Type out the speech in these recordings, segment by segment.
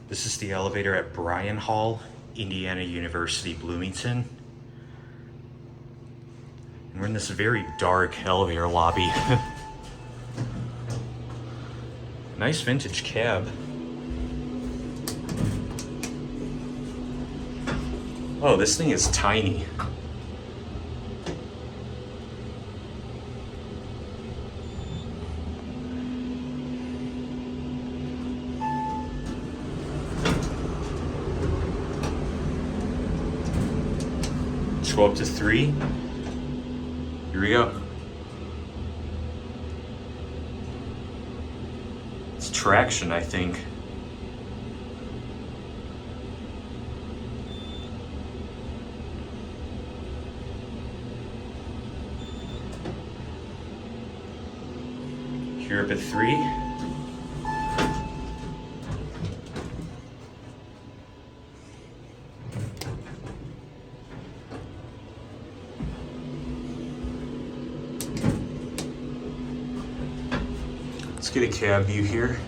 This is the elevator at Bryan Hall, Indiana University, Bloomington. And we're in this very dark elevator lobby. Nice vintage cab. Oh, this thing is tiny. Let's go up to 3. Here we go. It's traction, I think. Here up at 3. Let's get a cab view here.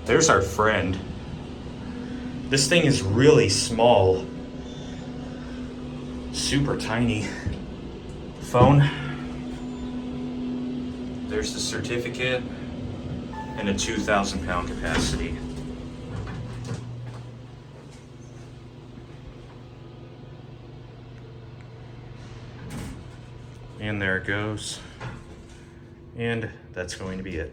There's our friend. This thing is really small. Super tiny. Phone. There's the certificate and a 2,000 pound capacity. And there it goes. And that's going to be it.